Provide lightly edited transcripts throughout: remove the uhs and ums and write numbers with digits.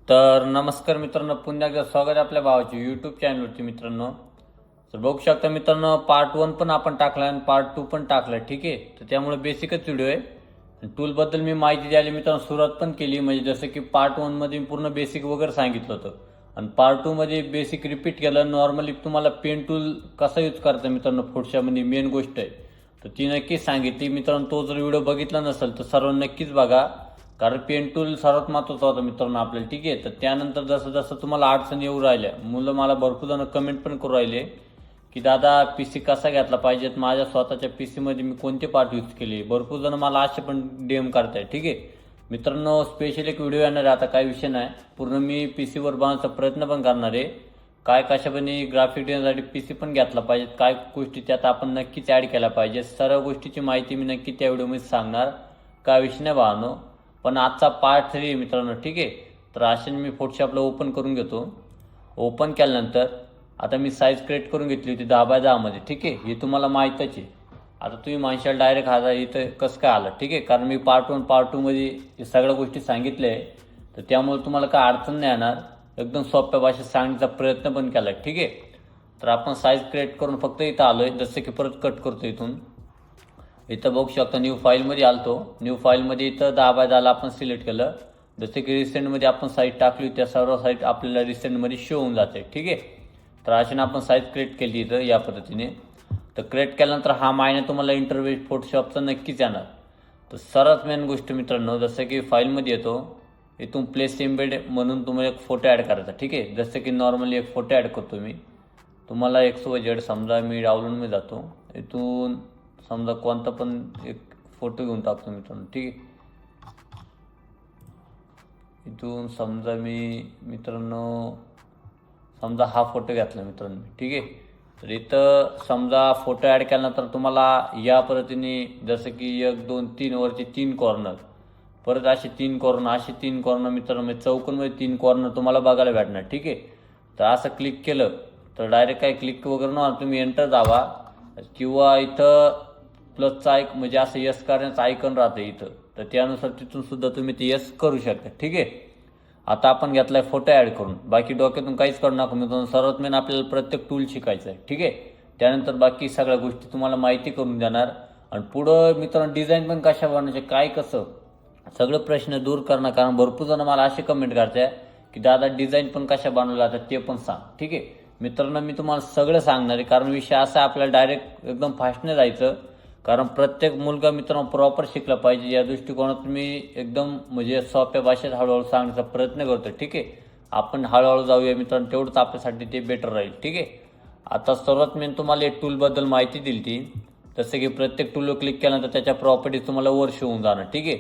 तर नमस्कार मित्रांनो, पुन्हा एकदा स्वागत आहे आपल्या भावाच्या यूट्यूब चॅनलवरती मित्रांनो. तर बघू शकता मित्रांनो, पार्ट 1 पण आपण टाकला आणि पार्ट 2 पण टाकला. ठीक आहे, तर त्यामुळे बेसिकच व्हिडिओ आहे. टूलबद्दल मी माहिती द्यायला मित्रांनो सुरुवात पण केली. म्हणजे जसं की पार्ट 1 मध्ये मी पूर्ण बेसिक वगैरे सांगितलं होतं आणि पार्ट 2 मध्ये बेसिक रिपीट केलं. नॉर्मली तुम्हाला पेन टूल कसा यूज करायचा मित्रांनो फोटोशॉपमध्ये मेन गोष्ट आहे, तर ती नक्कीच सांगितली मित्रांनो. तो जर व्हिडिओ बघितला नसेल तर सर्व नक्कीच बघा, कारण पेन टूल सर्वात महत्त्वाचा होता मित्रांनो आपल्याला. ठीक आहे, तर त्यानंतर जसं जसं तुम्हाला अडचण येऊ राहिल्या, मुलं मला भरपूर जण कमेंट पण करू राहिले की दादा पी सी कसा घेतला पाहिजेत, माझ्या स्वतःच्या पी सीमध्ये मी कोणते पार्ट यूज केले. भरपूर जण मला असे पण DM करताय. ठीक आहे मित्रांनो, स्पेशल एक व्हिडिओ येणार आहे आता, काही विषय नाही. पूर्ण मी पी सीवर बनवण्याचा प्रयत्न पण करणार आहे. काय कशापणे ग्राफिक डिझाईनसाठी पी सी पण घेतला पाहिजे, काय गोष्टी त्यात आपण नक्कीच ॲड केल्या पाहिजे, सर्व गोष्टीची माहिती मी नक्की त्या व्हिडिओमध्ये सांगणार. काय विषय नाही भावनो. पण आजचा पार्ट 3 आहे मित्रांनो. ठीक आहे, तर अशाने मी फोटोशॉपला ओपन करून घेतो. ओपन केल्यानंतर आता मी साईज क्रिएट करून घेतली होती 10x10 मध्ये. ठीक आहे, हे तुम्हाला माहीतच आहे. आता तुम्ही माणसाला डायरेक्ट हा इथं कसं काय आलं. ठीक आहे, कारण मी पार्ट 1 पार्ट 2 मध्ये हे सगळ्या गोष्टी सांगितल्या आहे, तर त्यामुळे तुम्हाला काय अडचण नाही येणार. एकदम सोप्या भाषेत सांगण्याचा प्रयत्न पण केला. ठीक आहे, तर आपण साईज क्रिएट करून फक्त इथं आलोय. जसं की परत कट करतो इथून. इथं बघू शकता न्यू फाईलमध्ये आलतो. न्यू फाईलमध्ये इथं 10x10 आपण सिलेक्ट केलं. जसे की रिसेंटमध्ये आपण साईट टाकली, त्या सर्व साईट आपल्याला रिसेंटमध्ये शो होऊन जाते. ठीक आहे, तर अशाने आपण साईट क्रिएट केली इथं या पद्धतीने. तर क्रिएट केल्यानंतर हा मायने तुम्हाला इंटरव्ह्यू फोटोशॉपचा नक्कीच येणार. तर सर्वात मेन गोष्ट मित्रांनो, जसं की फाईलमध्ये येतो, इथून प्लेस एम्बेड म्हणून तुम्हाला एक फोटो ॲड करायचा. ठीक आहे, जसं की नॉर्मली एक फोटो ॲड करतो मी. तुम्हाला XYZ समजा मी डाउनलोडमध्ये जातो. इथून समजा कोणता पण एक फोटो घेऊन टाकतो मित्रांनो. ठीक आहे, इथून समजा मी मित्रांनो समजा हा फोटो घेतला मित्रांनो. ठीक आहे, तर इथं समजा फोटो ॲड केल्यानंतर तुम्हाला या पद्धतीने जसं की 1 2 3 वरचे 3 कॉर्नर, परत असे 3 कॉर्नर, असे 3 कॉर्नर मित्रांनो, चौकोनमध्ये 3 कॉर्नर तुम्हाला बघायला भेटणार. ठीक आहे, तर असं क्लिक केलं तर डायरेक्ट काही क्लिक वगैरे नव्हतं, तुम्ही एंटर दाबा किंवा इथं प्लसचा म्हणजे असं यस करण्याचं आयकन राहतं इथं, तर त्यानुसार तिथून सुद्धा तुम्ही ते यस करू शकता. ठीक आहे, आता आपण घेतलाय फोटो ॲड करून. बाकी डोक्यातून काहीच करू नका मित्रांनो. सर्वात मेन आपल्याला प्रत्येक टूल शिकायचं आहे. ठीक आहे, त्यानंतर बाकी सगळ्या गोष्टी तुम्हाला माहिती करून देणार. आणि पुढं मित्रांनो डिझाईन पण कशा बनवायचे, काय कसं, सगळे प्रश्न दूर करणार. कारण भरपूर जण मला असे कमेंट करते की दादा डिझाईन पण कशा बनवल्या जातात ते पण सांग. ठीक आहे मित्रांनो, मी तुम्हाला सगळं सांगणार आहे. कारण विषय असा आपल्याला डायरेक्ट एकदम फास्टने जायचं, कारण प्रत्येक मुलगा मित्रांनो प्रॉपर शिकला पाहिजे. या दृष्टिकोनात मी एकदम म्हणजे सोप्या भाषेत हळूहळू सांगण्याचा प्रयत्न करतो. ठीक आहे, आपण हळूहळू जाऊया मित्रांनो, तेवढंच आपल्यासाठी ते बेटर राहील. ठीक आहे, आता सर्वात मेन तुम्हाला एक टूलबद्दल माहिती दिली ती. जसं की प्रत्येक टूलवर क्लिक केल्यानंतर त्याच्या प्रॉपर्टीज तुम्हाला वर शो होऊन जाणार. ठीक आहे,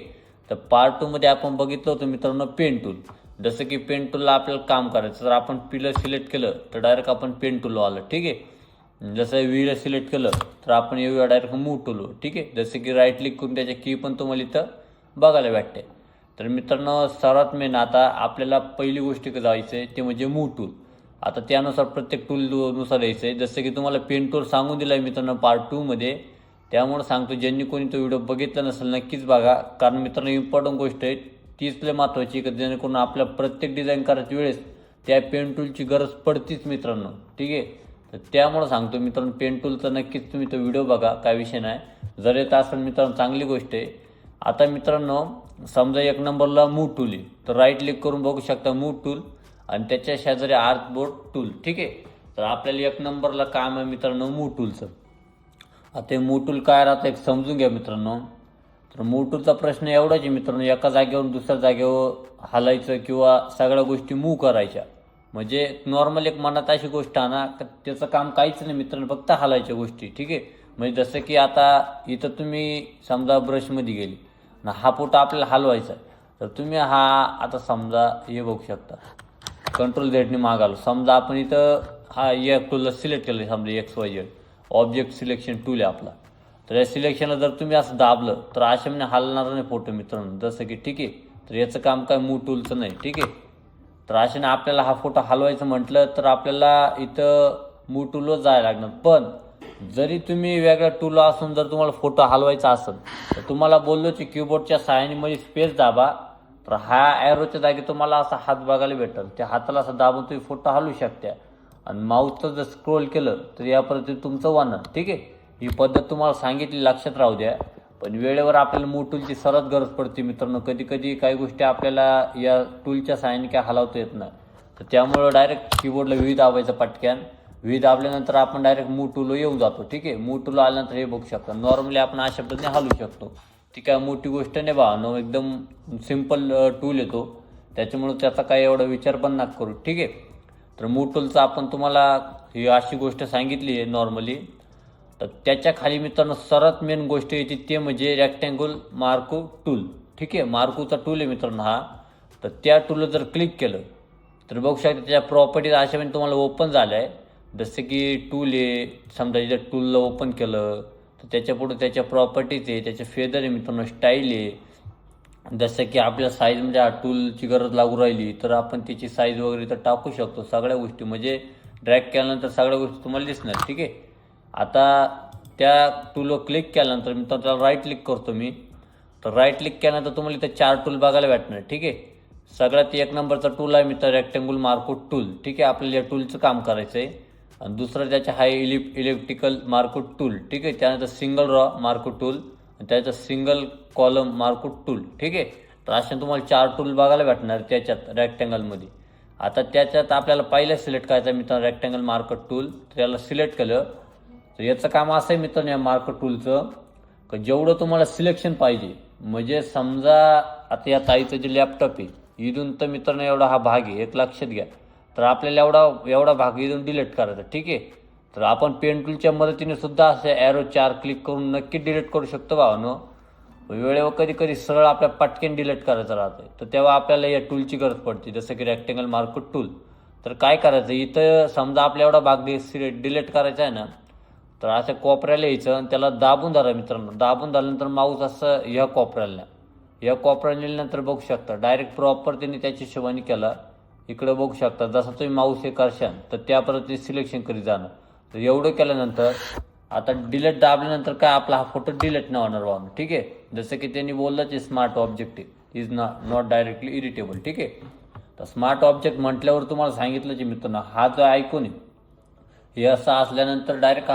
तर पार्ट 2 मध्ये आपण बघितलं होतं मित्रांनो पेन टूल. जसं की पेन टूलला आपल्याला काम करायचं, जर आपण पिलर सिलेक्ट केलं तर डायरेक्ट आपण पेन टूल आलं. ठीक आहे, जसं व्हीला सिलेक्ट केलं तर आपण येऊया डायरेक्ट मूव टूल. ठीक आहे, जसं की राईट क्लिक करून त्याच्या की पण तुम्हाला इथं बघायला भेटते. तर मित्रांनो सर्वात मेन आता आपल्याला पहिली गोष्ट जायचं आहे ते म्हणजे मूव टूल. आता त्यानुसार प्रत्येक टूलनुसार यायचं आहे. जसं की तुम्हाला पेन टूल सांगून दिला आहे मित्रांनो पार्ट 2 मध्ये, त्यामुळे सांगतो ज्यांनी कोणी तो व्हिडिओ बघितला नसेल नक्कीच बघा. कारण मित्रांनो इम्पॉर्टंट गोष्ट आहे तीच लय महत्त्वाची, की जेणेकरून आपल्या प्रत्येक डिझाईन करायच्या वेळेस त्या पेन टूलची गरज पडतीच मित्रांनो. ठीक आहे, तर त्यामुळं सांगतो मित्रांनो पेन टूलचा नक्कीच तुम्ही तो व्हिडिओ बघा, काय विषय नाही. जर येत असेल मित्रांनो चांगली गोष्ट आहे. आता मित्रांनो समजा 1 नंबरला मूव टूल आहे, तर राईट क्लिक करून बघू शकता मूव टूल आणि त्याच्या शेजारी आर्कबोर्ड टूल. ठीक आहे, तर आपल्याला 1 नंबरला काम आहे मित्रांनो मूव टूलचं. आता हे मूव टूल काय राहतं एक समजून घ्या मित्रांनो. तर मूव टूलचा प्रश्न एवढाच आहे मित्रांनो, एका जागेवरून दुसऱ्या जागेवर हलायचं किंवा सगळ्या गोष्टी मूव करायच्या. म्हणजे नॉर्मल एक मनात अशी गोष्ट आहे ना, त्याचं काम काहीच नाही मित्रांनो, फक्त हलायच्या गोष्टी. ठीक आहे, म्हणजे जसं की आता इथं तुम्ही समजा ब्रशमध्ये गेली ना, हा फोटो आपल्याला हलवायचा आहे, तर तुम्ही हा आता समजा हे बघू शकता कंट्रोल झेडने मागालो. समजा आपण इथं हा एक टूलला सिलेक्ट केलं, समजा XYZ ऑब्जेक्ट सिलेक्शन टूल आहे आपला. तर या सिलेक्शनला जर तुम्ही असं दाबलं तर अशाने हलणार नाही फोटो मित्रांनो. जसं की ठीक आहे, तर याचं काम काय मूव टूलचं नाही. ठीक आहे, तर अशाने आपल्याला हा फोटो हलवायचं म्हटलं तर आपल्याला इथं मूव टूलवर जायला लागणार. पण जरी तुम्ही वेगळ्या टूल असून जर तुम्हाला फोटो हलवायचा असेल तर तुम्हाला बोललो की कीबोर्डच्या साहाय्याने स्पेस दाबा तर हा ॲरोच्या जागी तुम्हाला असा हात बघायला भेटेल. त्या हाताला असं दाबून तुम्ही फोटो हलवू शकता आणि माऊसचं जर स्क्रोल केलं तर या पद्धतीने तुमचं वाहनं. ठीक आहे, ही पद्धत तुम्हाला सांगितली, लक्षात राहू द्या. पण वेळेवर आपल्याला मूव टूलची सरळ गरज पडते मित्रांनो. कधी कधी काही गोष्टी आपल्याला या टूलच्या साहाय्याने काय हलवता येत नाही, तर त्यामुळं डायरेक्ट कीबोर्डला व्ही दाबायचं पटक्यान. व्ही दाबल्यानंतर आपण डायरेक्ट मूव टूलवर येऊन जातो. ठीक आहे, मूव टूल आल्यानंतर हे बघू शकता. नॉर्मली आपण अशा पद्धतीने हलवू शकतो. ती काय मोठी गोष्ट नाही भावानो, एकदम सिम्पल टूल येतो, त्याच्यामुळे त्याचा काही एवढा विचार पण नका करू. ठीक आहे, तर मूव टूलचं आपण तुम्हाला ही अशी गोष्ट सांगितली आहे नॉर्मली. तर त्याच्या खाली मित्रांनो सर्वात मेन गोष्ट येते ते म्हणजे रेक्टँगल मार्को टूल. ठीक आहे, मार्कोचा टूल आहे मित्रांनो हा. तर त्या टूलवर जर क्लिक केलं तर बघू शकता त्याच्या प्रॉपर्टीज अशा म्हणजे तुम्हाला ओपन झाल्या आहे. जसं की टूल आहे, समजा इथं टूलला ओपन केलं तर त्याच्या पुढे त्याच्या प्रॉपर्टीज आहे, त्याचे फेदर आहे मित्रांनो, स्टाईल आहे. जसं की आपल्या साईजमध्ये हा टूलची गरज लागू राहिली तर आपण त्याची साईज वगैरे तर टाकू शकतो. सगळ्या गोष्टी म्हणजे ड्रॅग केल्यानंतर सगळ्या गोष्टी तुम्हाला दिसणार. ठीक आहे, आता त्या टूलवर क्लिक केल्यानंतर मी त्याला राईट क्लिक करतो मी. तर राईट क्लिक केल्यानंतर तुम्हाला इथं 4 टूल बघायला भेटणार. ठीक आहे, सगळ्यात 1 नंबरचा टूल आहे मित्र रेक्टँगल मार्को टूल. ठीक आहे, आपल्याला या टूलचं काम करायचं आहे. आणि दुसरं त्याच्या आहे इलेक्ट्रिकल मार्को टूल. ठीक आहे, त्यानंतर सिंगल रॉ मार्को टूल आणि त्याचं सिंगल कॉलम मार्को टूल. ठीक आहे, तर अशा तुम्हाला 4 टूल बघायला भेटणार त्याच्यात रेक्टँगलमध्ये. आता त्याच्यात आपल्याला पहिलं सिलेक्ट करायचं मित्रांनो रेक्टँगल मार्को टूल. त्याला सिलेक्ट केलं तर याचं काम असं आहे मित्रांनो या मार्को टूलचं, की जेवढं तुम्हाला सिलेक्शन पाहिजे, म्हणजे समजा आता या ताईचं जे लॅपटॉप आहे इथून तर मित्रांनो एवढा हा भाग आहे, एक लक्षात घ्या. तर आपल्याला एवढा भाग इथून डिलीट करायचा. ठीक आहे, तर आपण पेन टूलच्या मदतीने सुद्धा असे ॲरो 4 क्लिक करून नक्की डिलीट करू शकतो भावानो. वेळेवर कधी कधी सरळ आपल्या पटकन डिलीट करायचं राहतं, तर तेव्हा आपल्याला या टूलची गरज पडते, जसं की रेक्टँगल मार्को टूल. तर काय करायचं, इथं समजा आपल्या एवढा भाग डिलीट करायचा आहे ना, तर असं कोपऱ्याला यायचं आणि त्याला दाबून धरा मित्रांनो. दाबून झाल्यानंतर माऊस असं ह्या कोपऱ्याला नेल्यानंतर बघू शकता डायरेक्ट प्रॉपर त्यांनी त्याची हिशोबाने केला. इकडं बघू शकता जसं तुम्ही माऊस हे करशाल तर त्या पद्धतीने सिलेक्शन करीत जाणं. तर एवढं केल्यानंतर आता डिलीट दाबल्यानंतर काय आपला हा फोटो डिलीट नाही होणार बाबा. ठीक आहे, जसं की त्यांनी बोललं की smart object is not directly irritable. ठीक आहे, तर स्मार्ट ऑब्जेक्ट म्हटल्यावर तुम्हाला सांगितलं की मित्रांनो हा जो आयकॉन आहे हे असं असल्यानंतर डायरेक्ट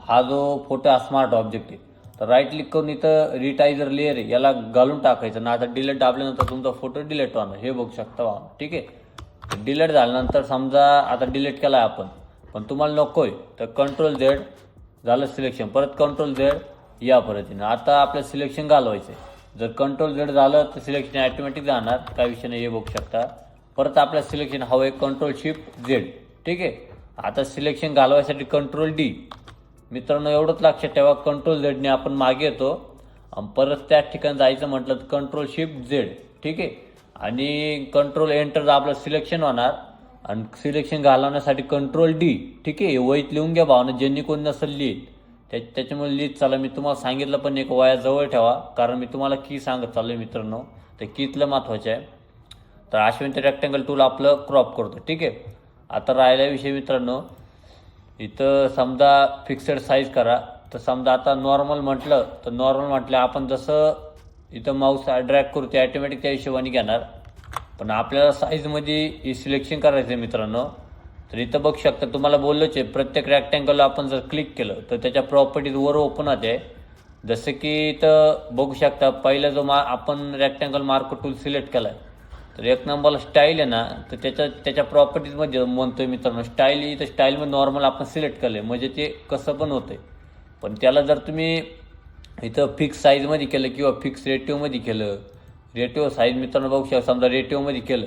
हा जो फोटो हा स्मार्ट ऑब्जेक्ट आहे. तर राईट क्लिक करून इथं रिटायझर लेअर आहे याला घालून टाकायचं ना. आता डिलीट दाबल्यानंतर तुमचा फोटो डिलीट होणार हे बघू शकता बाबा. ठीक आहे, डिलीट झाल्यानंतर समजा आता डिलीट केला आहे आपण, पण तुम्हाला नको आहे तर कंट्रोल झेड झालं सिलेक्शन, परत कंट्रोल झेड या पद्धतीनं आता आपलं सिलेक्शन घालवायचं आहे. जर कंट्रोल झेड झालं तर सिलेक्शन ॲटोमॅटिक जाणार, काय विषय नाही, हे बघू शकता. परत आपलं सिलेक्शन हवं आहे कंट्रोल शिफ्ट झेड. ठीक आहे, आता सिलेक्शन घालवायसाठी कंट्रोल डी. मित्रांनो एवढंच लक्षात ठेवा, कंट्रोल झेडने आपण मागे येतो आणि परत त्याच ठिकाणी जायचं म्हटलं तर कंट्रोल शिफ्ट झेड. ठीक आहे, आणि कंट्रोल एंटर आपलं सिलेक्शन होणार आणि सिलेक्शन घालवण्यासाठी कंट्रोल डी. ठीक आहे, वहीत लिहून घ्या भावना, ज्यांनी कोणी नसेल लिहित त्याच्यामुळे लिहित चाला. मी तुम्हाला सांगितलं पण एक वया जवळ ठेवा, कारण मी तुम्हाला की सांगत चाललो मित्रांनो, तर कीतलं महत्त्वाचं आहे. तर अश्विन रेक्टँगल टूल आपलं क्रॉप करतो. ठीक आहे, आता राहिल्याविषयी मित्रांनो इथं समजा फिक्सेड साईज करा. तर समजा आता नॉर्मल म्हटलं तर नॉर्मल म्हटलं आपण जसं इथं माऊस ड्रॅग करू ते ॲटोमॅटिक त्या हिशोबाने घेणार. पण आपल्याला साईजमध्ये सिलेक्शन करायचं आहे मित्रांनो. तर इथं बघू शकता, तुम्हाला बोललोच आहे प्रत्येक रेक्टँगलला आपण जर क्लिक केलं तर त्याच्या प्रॉपर्टीज वर ओपन होते. जसं की इथं बघू शकता पहिला जो आपण रेक्टँगल मार्को टूल सिलेक्ट केला आहे, तर 1 नंबरला स्टाईल आहे ना, तर त्याच्या प्रॉपर्टीजमध्ये म्हणतोय मित्रांनो स्टाईल. इथं स्टाईलमध्ये नॉर्मल आपण सिलेक्ट केलं आहे म्हणजे ते कसं पण होतं. पण त्याला जर तुम्ही इथं फिक्स साईजमध्ये केलं किंवा फिक्स रेटिओमध्ये केलं, रेटिओ साईज मित्रांनो बघू शकता, समजा रेटिओमध्ये केलं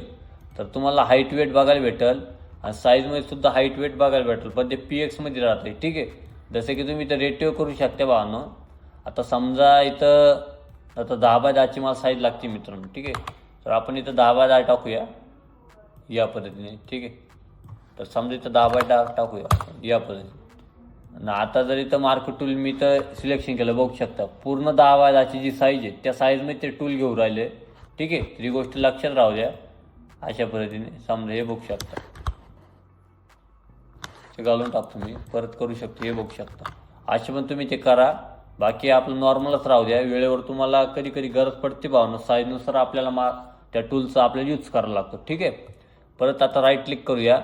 तर तुम्हाला हाईट वेट बघायला भेटेल आणि साईजमध्ये सुद्धा हाईट वेट बघायला भेटेल, पण ते PXमध्ये राहते. ठीक आहे, जसं की तुम्ही इथं रेटिओ करू शकता भावानो. आता समजा इथं आता 10x10ची मला साईज लागते मित्रांनो. ठीक आहे, तर आपण इथं 10x10 टाकूया या पद्धतीने. ठीक आहे, तर समजा इथं 10x10 टाकूया या पद्धतीने. आणि आता जर इथं मार्को टूल मी इथं सिलेक्शन केलं बघू शकता, पूर्ण 10x10ची जी साईज आहे त्या साईजमध्ये ते टूल घेऊन राहिले. ठीक आहे, ही गोष्ट लक्षात राहू द्या. अशा पद्धतीने समजा हे बघू शकता, ते घालून टाकतो मी, परत करू शकतो, हे बघू शकता. असे पण तुम्ही ते करा. बाकी आपलं नॉर्मलच राहू द्या. वेळेवर तुम्हाला कधी कधी गरज पडते भावना, साईजनुसार आपल्याला त्या टूलचा आपल्याला यूज करायला लागतो. ठीक आहे. परत आता राईट क्लिक करूया.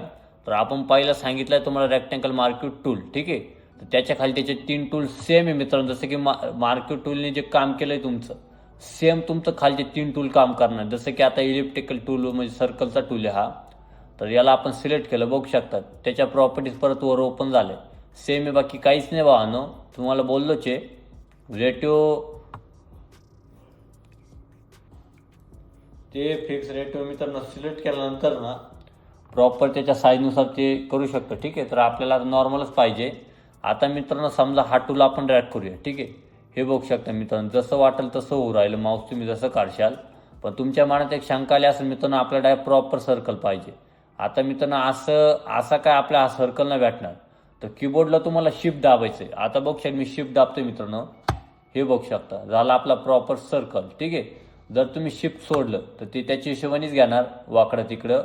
तर आपण पहिला सांगितलं आहे तुम्हाला रेक्टँगल मार्क्यू टूल. ठीक आहे. तर त्याच्या खाली त्याचे 3 टूल सेम आहे मित्रांनो. जसं की मार्क्यू टूलने जे काम केलं आहे तुमचं सेम तुमचं खालचे 3 टूल काम करणार. जसं की आता इलिप्टिकल टूल म्हणजे सर्कलचा टूल आहे हा. तर याला आपण सिलेक्ट केलं बघू शकतात. त्याच्या प्रॉपर्टीज परत वर ओपन झाले. सेम आहे, बाकी काहीच नाही भावानो. तुम्हाला बोललोच आहे रेटिओ ते फिक्स रेटिओ मित्रांनो सिलेक्ट केल्यानंतर ना प्रॉपर त्याच्या साईजनुसार ते करू शकतो. ठीक आहे. तर आपल्याला नॉर्मलच पाहिजे. आता मित्रांनो समजा हा टूल आपण ड्रॅग करूया. ठीक आहे. हे बघू शकता मित्रांनो जसं वाटेल तसं होऊ राहिलं माऊस तुम्ही जसं काढशाल. पण तुमच्या मनात एक शंका आली असेल मित्रांनो आपल्याला डायरेक्ट प्रॉपर सर्कल पाहिजे. आता मित्रांनो असा काय आपल्या हा सर्कल नाही भेटणार. तर कीबोर्डला तुम्हाला शिफ्ट दाबायचं आहे. आता बघू शकता मी शिफ्ट दाबतोय मित्रांनो. हे बघू शकता झाला आपला प्रॉपर सर्कल. ठीक आहे. जर तुम्ही शिफ्ट सोडलं तर ते त्याच्या हिशोबानेच घेणार वाकडं तिकडं.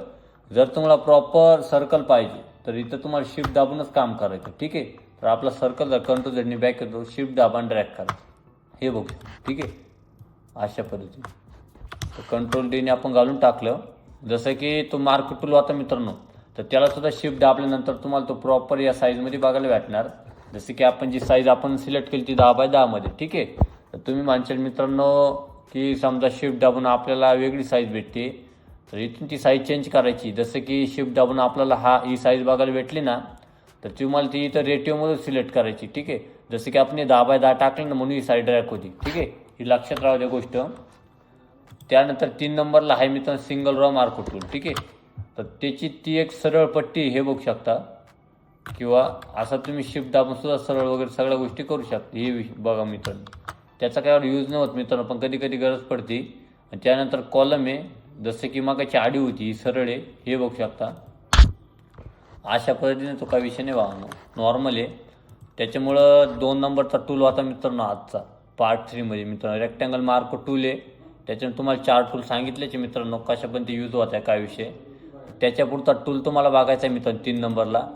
जर तुम्हाला प्रॉपर सर्कल पाहिजे तर इथं तुम्हाला शिफ्ट दाबूनच काम करायचं. ठीक आहे. तर आपला सर्कल जर कंट्रोल झेडने बॅक येतो शिफ्ट दाबा आणि ड्रॅग करा. हे बघू. ठीक आहे. अशा पद्धतीने तर कंट्रोल डीने आपण घालून टाकलं. जसं की तो मार्क टूल होता मित्रांनो तर त्याला सुद्धा शिफ्ट दाबल्यानंतर तुम्हाला तो प्रॉपर या साईजमध्ये बघायला भेटणार. जसं की आपण जी साईज आपण सिलेक्ट केली ती 10x10 मध्ये. ठीक आहे. तर तुम्ही म्हणशाल मित्रांनो की समजा शिफ्ट दाबून आपल्याला वेगळी साईज भेटते तर इथून ती साईज चेंज करायची. जसं की शिफ्ट दाबून आपल्याला ही साईज बघायला भेटली ना तर तुम्हाला ती इथं रेटिओमध्ये सिलेक्ट करायची. ठीक आहे. जसं की आपण 10x10 टाकलं ना म्हणून ही साईड ड्रॅग होती. ठीक आहे. ही लक्षात राहू द्या गोष्ट. त्यानंतर 3 नंबरला आहे मित्रांनो सिंगल रॉ मार्क टूल. ठीक आहे. तर त्याची ती एक सरळ पट्टी हे बघू शकता किंवा असा तुम्ही शिफ्ट दाबून सुद्धा सरळ वगैरे सगळ्या गोष्टी करू शकता. हे बघा मित्रांनो त्याचा काय यूज नाही होत मित्रांनो पण कधी कधी गरज पडते. आणि त्यानंतर कॉलम आहे जसं की मागाची आडी होती ही सरळ आहे. हे बघू शकता अशा पद्धतीने तो काही विषय नाही वाहनो नॉर्मल आहे. त्याच्यामुळं 2 नंबरचा टूल होता मित्रांनो आजचा पार्ट 3 मध्ये मित्रांनो रेक्टँगल मार्क टूल आहे. त्याच्यानं तुम्हाला 4 टूल सांगितलेचे मित्रांनो कशा पण ते यूज होत आहे काय विषय. त्याच्या पुढचा टूल तुम्हाला बघायचा आहे मित्रांनो 3 नंबरला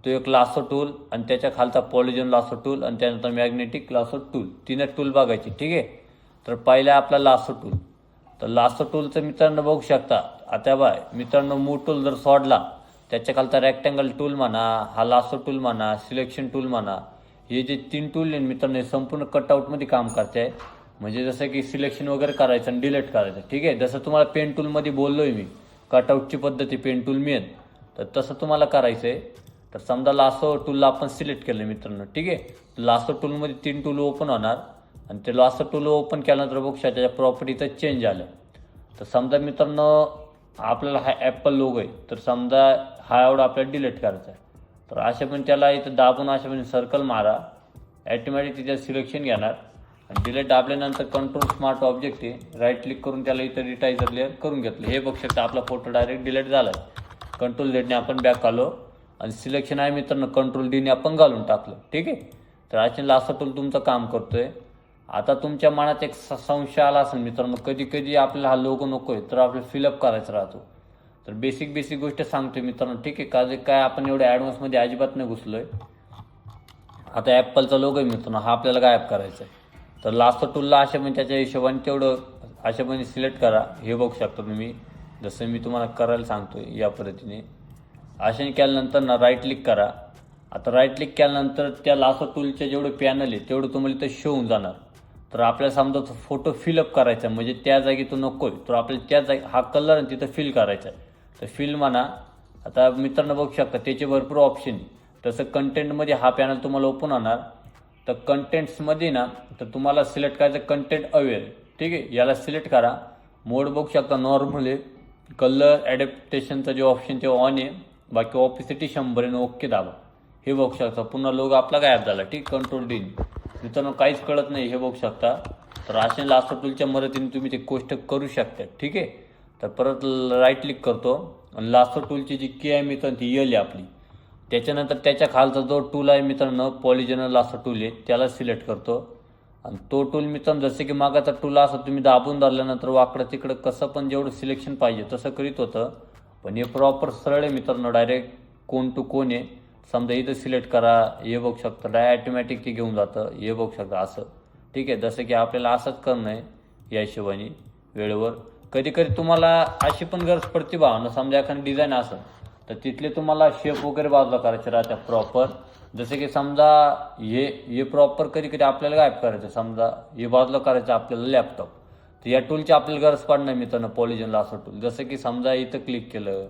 तो एक लासो टूल आणि त्याच्या खालचा पॉलिजन लासो टूल आणि त्यानंतर मॅग्नेटिक लासो टूल. 3 टूल बघायची. ठीक आहे. तर पहिला आपला लासो टूल. तर लासो टूलचं मित्रांनो बघू शकता. आता बाय मित्रांनो मूव टूल जर सोडला त्याच्या खालचा रेक्टँगल टूल म्हणा हा लासो टूल म्हणा सिलेक्शन टूल म्हणा हे जे 3 टूल आहे मित्रांनो हे संपूर्ण कटआउटमध्ये काम करते आहे. म्हणजे जसं की सिलेक्शन वगैरे करायचं आणि डिलीट करायचं. ठीक आहे. जसं तुम्हाला पेन टूलमध्ये बोललो आहे मी कटआउटची पद्धती पेन टूल मेन तर तसं तुम्हाला करायचं आहे. तर समजा लासो टूलला आपण सिलेक्ट केलं मित्रांनो. ठीक आहे. लासो टूलमध्ये 3 टूल ओपन होणार आणि ते लासो टूल ओपन केल्यानंतर बघू शकता त्याच्या प्रॉपर्टीचं चेंज झालं. तर समजा मित्रांनो आपल्याला हा ॲपल लोगो आहे तर समजा हा एवढा आपल्याला डिलीट करायचा आहे. तर अशा पण त्याला इथं दाबून अशा पण सर्कल मारा ॲटोमॅटिक तिच्यात सिलेक्शन घेणार आणि डिलीट दाबल्यानंतर कंट्रोल स्मार्ट ऑब्जेक्ट आहे राईट क्लिक करून त्याला इथं रिटायझर लेअर करून घेतलं. हे बघू शकता आपला फोटो डायरेक्ट डिलीट झाला आहे. कंट्रोल झेडने आपण बॅक आलो आणि सिलेक्शन आहे मित्रांनो कंट्रोल डीने आपण घालून टाकलं. ठीक आहे. तर असे लासो टूल तुमचं काम करतोय. आता तुमच्या मनात एक संशय आला असेल मित्रांनो कधी कधी आपल्याला हा लोगो नको आहे तर आपल्याला फिलअप करायचा राहतो. तर बेसिक गोष्ट सांगतोय मित्रांनो. ठीक आहे. काय आपण एवढ्या ॲडव्हान्समध्ये अजिबात नाही घुसलोय. आता ॲपलचा लोगो आहे मित्रांनो हा आपल्याला गायब करायचा आहे. तर लासो टूलला अशा पण त्याच्या हिशोबाने तेवढं अशा पण सिलेक्ट करा. हे बघू शकता तुम्ही जसं मी तुम्हाला करायला सांगतोय या पद्धतीने. अशाने केल्यानंतर ना राईट क्लिक करा. आता राईट क्लिक केल्यानंतर त्या लासो टूलचे जेवढे पॅनल आहे तेवढं तुम्हाला इथं शो होऊन जाणार. तर आपल्याला समजा तो फोटो फिलअप करायचा म्हणजे त्या जागी तो नको आहे तर आपल्याला त्या जागी हा कलर आणि तिथं फिल करायचा आहे. तर फिल म्हणा. आता मित्रांनो बघू शकता त्याचे भरपूर ऑप्शन आहे. तसं कंटेंटमध्ये हा पॅनल तुम्हाला ओपन होणार. तर कंटेंट्समध्ये ना तर तुम्हाला सिलेक्ट करायचं कंटेंट अवेअर. ठीक आहे. याला सिलेक्ट करा. मोड बघू शकता नॉर्मल आहे. कलर ॲडॅप्टेशनचं जे ऑप्शन ते ऑन आहे. बाकी ऑपिसिटी 100 आहे. ओके दाबा. हे बघू शकता पुन्हा लोगो आपला गायब झाला. ठीक. कंट्रोल डी मित्रांनो काहीच कळत नाही हे बघू शकता. तर असे लासो टूलच्या मदतीने तुम्ही ते गोष्ट करू शकता. ठीक आहे. तर परत राईट क्लिक करतो आणि लासो टूलची जी की आहे मित्रांनो ती यल आहे आपली. त्याच्यानंतर त्याच्या खालचा जो टूल आहे मित्रांनो पॉलिजनल लासो टूल आहे त्याला सिलेक्ट करतो आणि तो टूल मित्रांनो जसे की मागाचा टूल असं तुम्ही दाबून धरल्यानंतर वाकडं तिकडं कसं पण जेवढं सिलेक्शन पाहिजे तसं करीत होतं. पण हे प्रॉपर सरळ आहे मित्रांनो डायरेक्ट कोण टू कोण आहे. समजा इथं सिलेक्ट करा हे बघू शकता ॲटोमॅटिक ते घेऊन जातं. हे बघू शकता असं. ठीक आहे. जसं की आपल्याला असंच करणं आहे या हिशोबाने वेळेवर. कधी कधी तुम्हाला अशी पण गरज पडते भावना, समजा एखादी डिझाईन असेल तर तिथले तुम्हाला शेप वगैरे बाजूला करायचे राहतात प्रॉपर. जसे की समजा हे प्रॉपर कधी कधी आपल्याला गायब करायचं, समजा हे बाजूला करायचं आपल्याला लॅपटॉप, तर या टूलची आपल्याला गरज पडणार मित्रांनो पॉलिजन लासर टूल. जसं की समजा इथं क्लिक केलं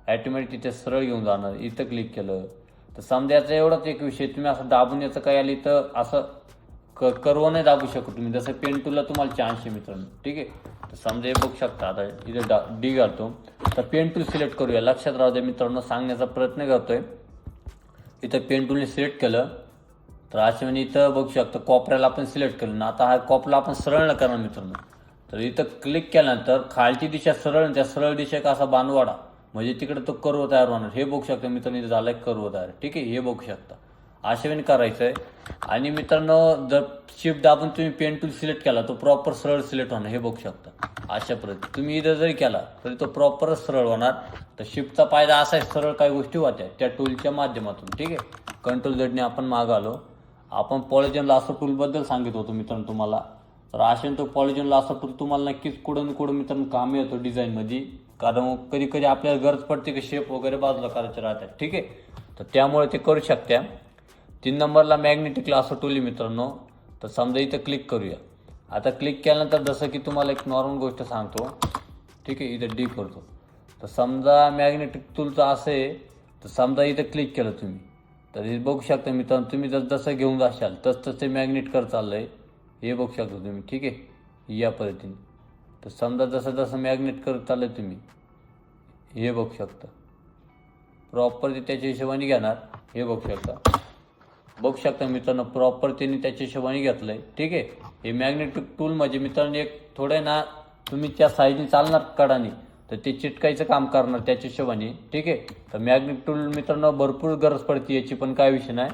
ॲटोमॅटिक तिथे सरळ घेऊन जाणार, इथं क्लिक केलं तर समजा याचा एवढाच एक विषय, तुम्ही असं दाबून याचं काय आली तर असं कर्व नाही दाबू शकत तुम्ही, जसं पेन टूलला तुम्हाला चान्स आहे मित्रांनो. ठीक आहे, तर समजा हे बघू शकता. आता इथे डी घालतो तर पेन टूल सिलेक्ट करूया. लक्षात राहू द्या मित्रांनो, सांगण्याचा प्रयत्न करतोय. इथं पेन टूलने सिलेक्ट केलं तर असे म्हणजे इथं बघू शकता कोपऱ्याला आपण सिलेक्ट केलं ना. आता हा कोपरा आपण सरळ न करणार मित्रांनो, तर इथं क्लिक केल्यानंतर खालची दिशा सरळ, त्या सरळ दिशेक असा बांधवाडा म्हणजे तिकडे तो कर्व तयार होणार. हे बघू शकता मित्रांनो, इथं झालाय कर्व तयार. ठीक आहे, हे बघू शकता अशा वेळी करायचं आहे. आणि मित्रांनो जर शिफ्ट दाबून तुम्ही पेन टूल सिलेक्ट केला तो प्रॉपर सरळ सिलेक्ट होणार. हे बघू शकता अशा पद्धतीने तुम्ही इथं जरी केला तरी तो प्रॉपरच सरळ होणार. तर शिफ्टचा फायदा असा आहे, सरळ काही गोष्टी होत्या त्या टूलच्या माध्यमातून. ठीक आहे, कंट्रोल झेडने आपण मागं आलो. आपण पॉलिजन लासर टूलबद्दल सांगित होतो मित्रांनो तुम्हाला. तर असे तो पॉलिजन लासर टूल तुम्हाला नक्कीच कुठं मित्रांनो कामी येतो डिझाईनमध्ये. कारण कधी कधी आपल्याला गरज पडते की शेप वगैरे बाजूला करायचे राहतात. ठीक आहे, तर त्यामुळे ते करू शकत्या. 3 नंबरला मॅग्नेटिक लासर टूल आहे मित्रांनो. तर समजा इथं क्लिक करूया. आता क्लिक केल्यानंतर जसं की तुम्हाला एक नॉर्मल गोष्ट सांगतो. ठीक आहे, इथं डी करतो. तर समजा मॅग्नेटिक टूलचं असं आहे, तर समजा इथं क्लिक केलं तुम्ही तर हे बघू शकता मित्रांनो, तुम्ही जसं घेऊन जाशाल तसं ते मॅग्नेट कर चाललं आहे. हे बघू शकता तुम्ही. ठीक आहे, या पद्धतीने. तर समजा जसं मॅग्नेट करत चाललं तुम्ही, हे बघू शकता प्रॉपर ते त्याच्या हिशोबाने घेणार. हे बघू शकता मित्रांनो, प्रॉपर त्यांनी त्याच्या हिशोबाने घेतलं आहे. ठीक आहे, हे मॅग्नेटिक टूल म्हणजे मित्रांनो एक थोडं ना तुम्ही त्या साईडने चालणार कडाने तर ते चिटकायचं काम करणार त्याच्या हिशोबाने. ठीक आहे, तर मॅग्नेटिक टूल मित्रांनो भरपूर गरज पडते याची, पण काय विषय नाही.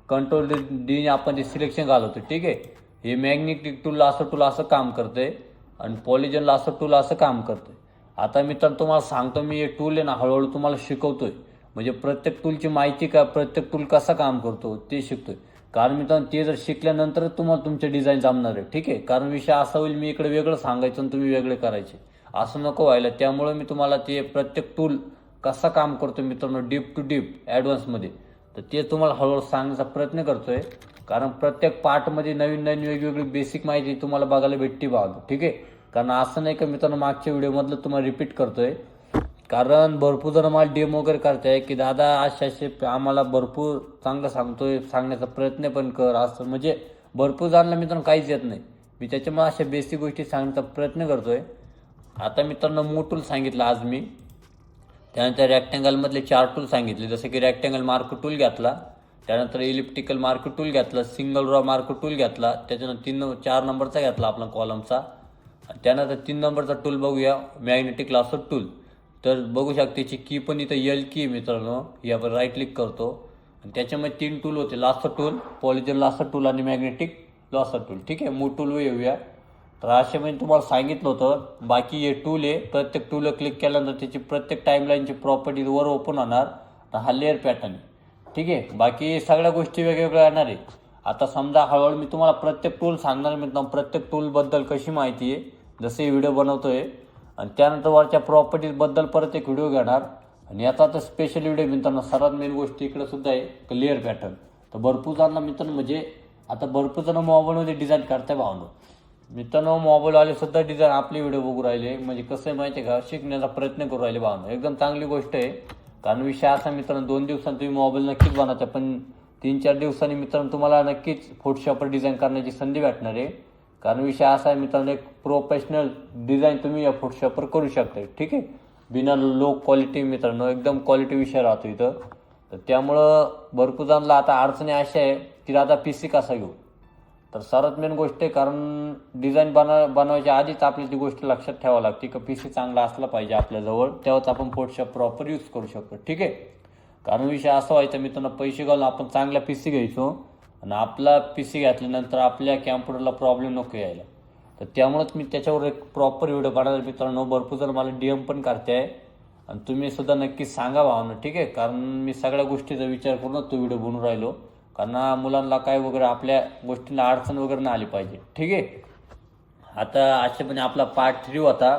कंट्रोल डीने आपण ते सिलेक्शन घालवतो. ठीक आहे, हे मॅग्नेटिक टूल असं काम करतंय आणि पॉलिजन लासर टूल असं काम करतंय. आता मित्रांनो तुम्हाला सांगतो, मी हे टूल आहे ना हळूहळू तुम्हाला शिकवतोय. म्हणजे प्रत्येक टूलची माहिती का, प्रत्येक टूल कसा काम करतो ते शिकतोय. कारण मित्रांनो ते जर शिकल्यानंतरच तुम्हाला तुमचे डिझाईन जमणार आहे. ठीक आहे, कारण विषय असा होईल मी इकडे वेगळं सांगायचं आणि तुम्ही वेगळे करायचे, असं नको व्हायला. त्यामुळे मी तुम्हाला ते प्रत्येक टूल कसा काम करतो मित्रांनो डीप टू डीप ॲडव्हान्समध्ये, तर ते तुम्हाला हळूहळू सांगण्याचा प्रयत्न करतोय. कारण प्रत्येक पार्टमध्ये नवीन वेगवेगळी बेसिक माहिती तुम्हाला बघायला भेटते भाग. ठीक आहे, कारण असं नाही का मित्रांनो मागच्या व्हिडिओमधलं तुम्हाला रिपीट करतोय. कारण भरपूर जण मला डेमो वगैरे करताय की दादा असे आम्हाला भरपूर चांगलं सांगण्याचा प्रयत्न पण कर, असं म्हणजे भरपूर जणांना मित्रांनो काहीच येत नाही. मी त्याच्यामुळे अशा बेसिक गोष्टी सांगण्याचा प्रयत्न करतोय. आता मित्रांनो मूव टूल सांगितलं आज मी, त्यानंतर रॅक्टँगलमधले 4 टूल सांगितले. जसं की रॅक्टँगल मार्क टूल घेतला, त्यानंतर इलिप्टिकल मार्क टूल घेतला, सिंगल रॉ मार्क टूल घेतला, त्याच्यानंतर 4 नंबरचा घेतला आपला कॉलमचा. त्यानंतर 3 नंबरचा टूल बघूया मॅग्नेटिक लासर टूल. तर बघू शकता त्याची की पण इथं एल की मित्रांनो, यावर राईट क्लिक करतो आणि त्याच्यामध्ये 3 टूल होते, लासर टूल, पॉलिजन लासर टूल आणि मॅग्नेटिक लासर टूल. ठीक आहे, मूव टूल येऊया. तर असे म्हणजे तुम्हाला सांगितलं होतं. बाकी हे टूल आहे, प्रत्येक टूल क्लिक केल्यानंतर त्याची प्रत्येक टाईमलाईनची प्रॉपर्टी वर ओपन होणार. तर हा लेअर पॅटर्न आहे. ठीक आहे, बाकी सगळ्या गोष्टी वेगवेगळ्या येणार आहे. आता समजा हळूहळू मी तुम्हाला प्रत्येक टूल सांगणार मित्रांनो, प्रत्येक टूलबद्दल कशी माहिती आहे, जसे व्हिडिओ बनवतोय. आणि त्यानंतर वरच्या प्रॉपर्टीजबद्दल परत एक व्हिडिओ घेणार. आणि याचा तर स्पेशल व्हिडिओ मित्रांनो, सर्वात मेन गोष्ट इकडे सुद्धा आहे लेअर पॅटर्न. तर भरपूर जणांना मित्रांनो म्हणजे आता भरपूर जण मोबाईलमध्ये डिझाईन करताय भावनो मित्रांनो, मोबाईलवाले सुद्धा डिझाईन आपले व्हिडिओ बघू राहिले. म्हणजे कसं आहे माहिती आहे का, शिकण्याचा प्रयत्न करू राहिले भावनो. एकदम चांगली गोष्ट आहे. कारण विषय असा मित्रांनो, 2 दिवसांनी तुम्ही मोबाईल नक्कीच बनवता, पण 3-4 दिवसांनी मित्रांनो तुम्हाला नक्कीच फोटोशॉपवर डिझाईन करण्याची संधी भेटणार आहे. कारण विषय असा आहे मित्रांनो, एक प्रोफेशनल डिझाईन तुम्ही या फोटोशॉपवर करू शकता. ठीक आहे, बिना लो क्वालिटी मित्रांनो, एकदम क्वालिटी विषय राहतो इथं. तर त्यामुळं भरपूर जणांना आता अडचणी अशा आहे की आता PC कसा घेऊ. तर सर्वात मेन गोष्ट आहे, कारण डिझाईन बनवायच्या आधीच आपली ती गोष्ट लक्षात ठेवावी लागते की PC चांगला असला पाहिजे आपल्याजवळ, तेव्हाच आपण फोटोशॉप प्रॉपर यूज करू शकतो. ठीक आहे, कारण विषय असा व्हायचा मित्रांनो, पैसे घालून आपण चांगला PC घ्यायचो आणि आपला PC घेतल्यानंतर आपल्या कॅम्प्युटरला प्रॉब्लेम नको यायला. तर त्यामुळेच मी त्याच्यावर एक प्रॉपर व्हिडिओ बनवला मित्रांनो. भरपूर जण मला DM पण करते आहे आणि तुम्ही सुद्धा नक्कीच सांगा भावना. ठीक आहे, कारण मी सगळ्या गोष्टीचा विचार करूनच तो व्हिडिओ बनवून राहिलो. कारण मुलांना काय वगैरे आपल्या गोष्टींना अडचण वगैरे नाही आली पाहिजे. ठीक आहे, आता असे पण आपला पार्ट 3 होता.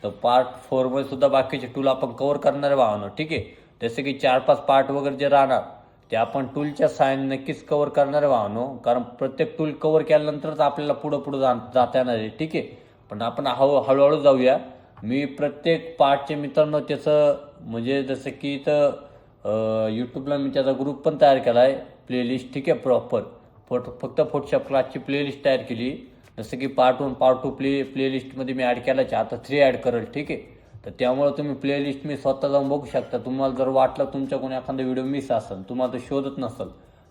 तर पार्ट 4मध्ये सुद्धा बाकीचे टूल आपण कवर करणार आहे भावांनो. ठीक आहे, जसे की 4-5 पार्ट वगैरे जे राहणार ते आपण टूलच्या साहाय्याने नक्कीच कवर करणार आहे भावांनो. कारण प्रत्येक टूल कवर केल्यानंतरच आपल्याला पुढं जाता येणार आहे. ठीक आहे, पण आपण हळूहळू जाऊया. मी प्रत्येक पार्टचे मित्रांनो त्याचं म्हणजे जसं की इथं यूट्यूबला मी त्याचा ग्रुप पण तयार केला आहे, प्लेलिस्ट. ठीक आहे, प्रॉपर फक्त फोटोशॉप क्लासची प्लेलिस्ट तयार केली. जसं की पार्ट 1 पार्ट 2 प्लेलिस्टमध्ये मी ॲड केलाच, आता 3 ॲड करेल. ठीक आहे, तर त्यामुळे तुम्ही प्लेलिस्ट मी स्वतः जाऊन बघू शकता. तुम्हाला जर वाटलं तुमच्याकडून एखादा व्हिडिओ मिस असेल, तुम्हाला तो शोधत नसेल,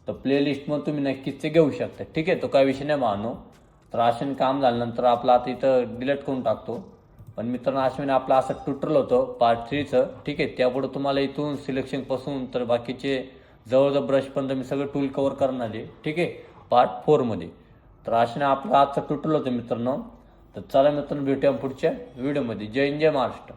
तर प्लेलिस्टमध्ये तुम्ही नक्कीच ते घेऊ शकता. ठीक आहे, तो काय विषय नाही मानो. तर अशाने काम झाल्यानंतर आपलं आता इथं डिलीट करून टाकतो. पण मित्रांनो अश्विन आपलं असं ट्युटोरियल होतं पार्ट 3चं. ठीक आहे, त्यापुढे तुम्हाला इथून सिलेक्शनपासून तर बाकीचे जवळजवळ ब्रशपर्यंत मी सगळं टूल कवर करणार आहे. ठीक आहे, पार्ट 4मध्ये. तर अशाने आपलं आजचं ट्युटोरियल होतं मित्रांनो. तर चला मित्रांनो, भेटूया पुढच्या व्हिडिओमध्ये. जय हिंद, जय महाराष्ट्र.